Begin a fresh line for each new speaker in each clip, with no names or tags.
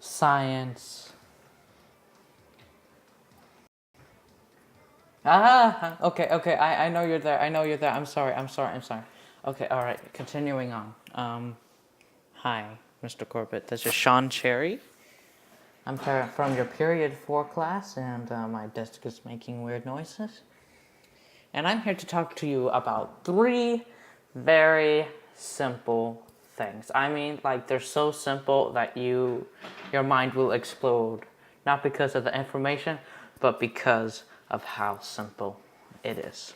science. Okay, I know you're there. I'm sorry. Okay, all right, continuing on. Hi, Mr. Corbett. This is Sean Cherry. I'm from your period 4 class, and my desk is making weird noises. And I'm here to talk to you about 3 very simple things. I mean, like, they're so simple that your mind will explode. Not because of the information, but because of how simple it is.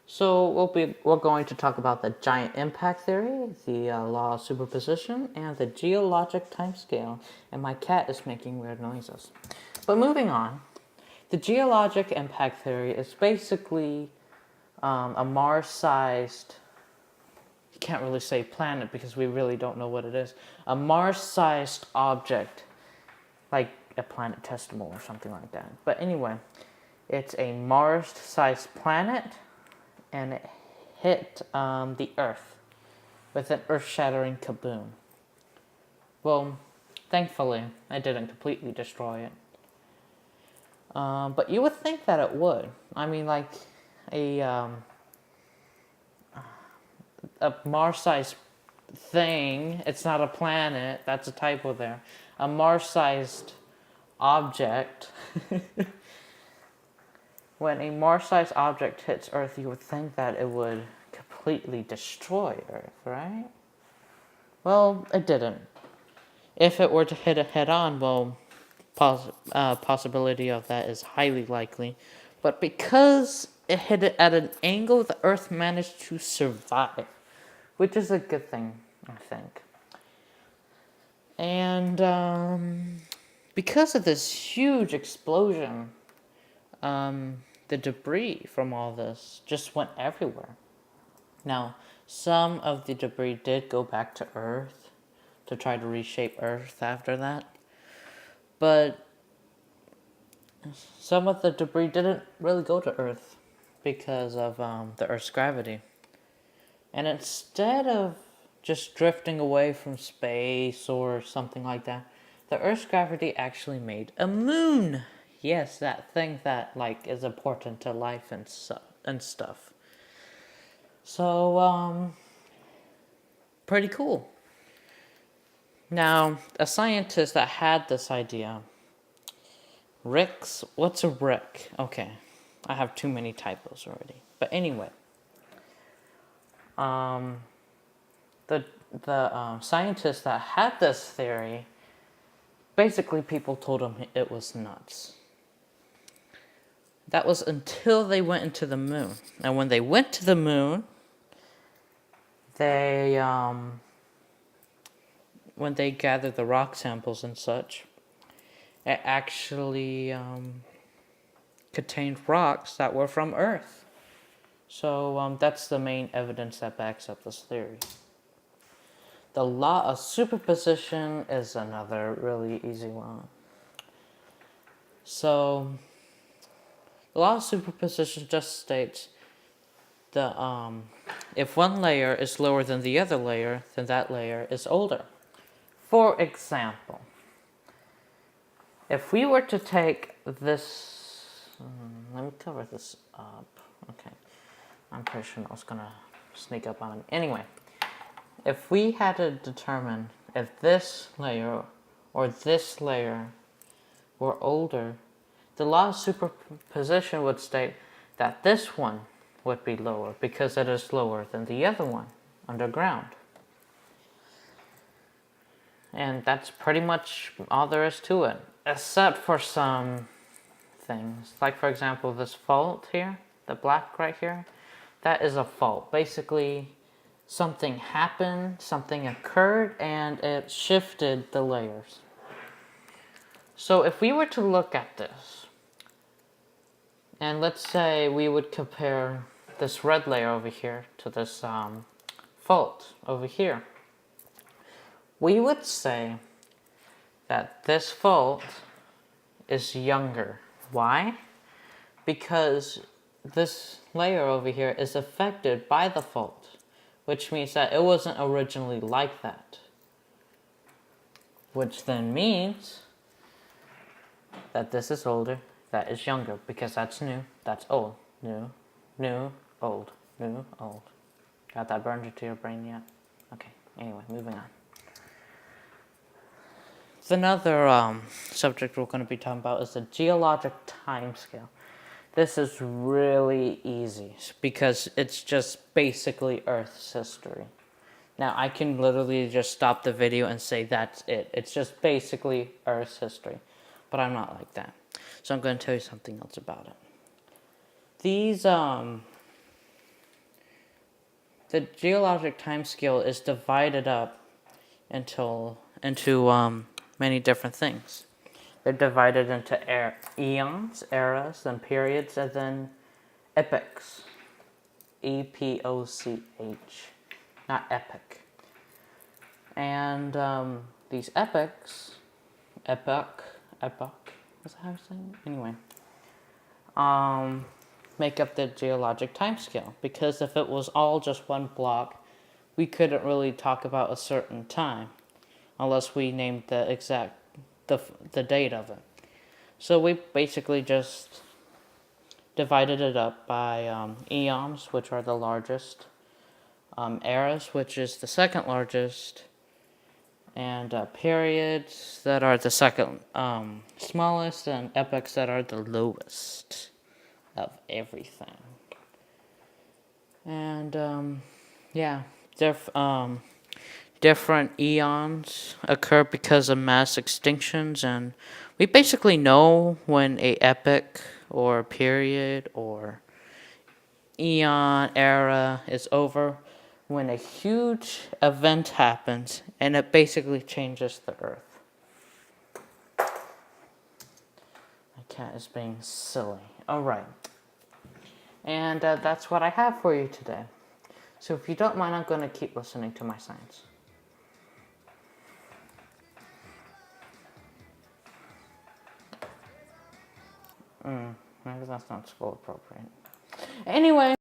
So we're going to talk about the giant impact theory, the law of superposition, and the geologic timescale. And my cat is making weird noises. But moving on, the geologic impact theory is basically a Mars-sized, you can't really say planet because we really don't know what it is, a Mars-sized object, like a planetesimal or something like that. But anyway, it's a Mars-sized planet, and it hit the Earth with an earth-shattering kaboom. Well, thankfully, I didn't completely destroy it. But you would think that it would. I mean, like a Mars-sized thing. It's not a planet. That's a typo there. A Mars-sized object. When a Mars-sized object hits Earth, you would think that it would completely destroy Earth, right? Well, it didn't. If it were to hit it head-on, well, possibility of that is highly likely. But because it hit it at an angle, the Earth managed to survive, which is a good thing, I think. And because of this huge explosion, the debris from all this just went everywhere. Now, some of the debris did go back to Earth to try to reshape Earth after that. But some of the debris didn't really go to Earth because of the Earth's gravity. And instead of just drifting away from space or something like that, the Earth's gravity actually made a moon. Yes, that thing that, like, is important to life and stuff. So, pretty cool. Now, a scientist that had this idea, what's a Rick? Okay, I have too many typos already. But anyway, the scientist that had this theory, basically people told him it was nuts. That was until they went into the moon. And when they went to the moon, when they gathered the rock samples and such, it actually contained rocks that were from Earth. So that's the main evidence that backs up this theory. The law of superposition is another really easy one. So the law of superposition just states that if one layer is lower than the other layer, then that layer is older. For example, if we were to take this, let me cover this up. Okay, I'm pretty sure I was gonna sneak up on me. Anyway, if we had to determine if this layer or this layer were older, the law of superposition would state that this one would be lower because it is lower than the other one underground. And that's pretty much all there is to it, except for some things. Like, for example, this fault here, the black right here, that is a fault. Basically, something happened, something occurred, and it shifted the layers. So if we were to look at this, and let's say we would compare this red layer over here to this fault over here, we would say that this fault is younger. Why? Because this layer over here is affected by the fault, which means that it wasn't originally like that. which then means that this is older, that is younger, because that's new, that's old. New, new, old, new, old. Got that burned into your brain yet? Okay, anyway, moving on. Another subject we're going to be talking about is the geologic time scale. This is really easy because it's just basically Earth's history. Now, I can literally just stop the video and say that's it. It's just basically Earth's history. But I'm not like that. So I'm going to tell you something else about it. These, the geologic time scale is divided up into many different things. They're divided into eons, eras, then periods, and then epochs. E-P-O-C-H. Not epic. And these epochs, epoch, is that how I'm saying it? Anyway, make up the geologic time scale. Because if it was all just one block, we couldn't really talk about a certain time unless we named the exact, the date of it. So we basically just divided it up by eons, which are the largest, eras, which is the second largest, and periods that are the second smallest, and epochs that are the lowest of everything. And yeah, different eons occur because of mass extinctions, and we basically know when a epoch or period or eon era is over when a huge event happens and it basically changes the Earth. My cat is being silly. Alright. And that's what I have for you today. So if you don't mind, I'm going to keep listening to my science. Maybe that's not school appropriate. Anyway.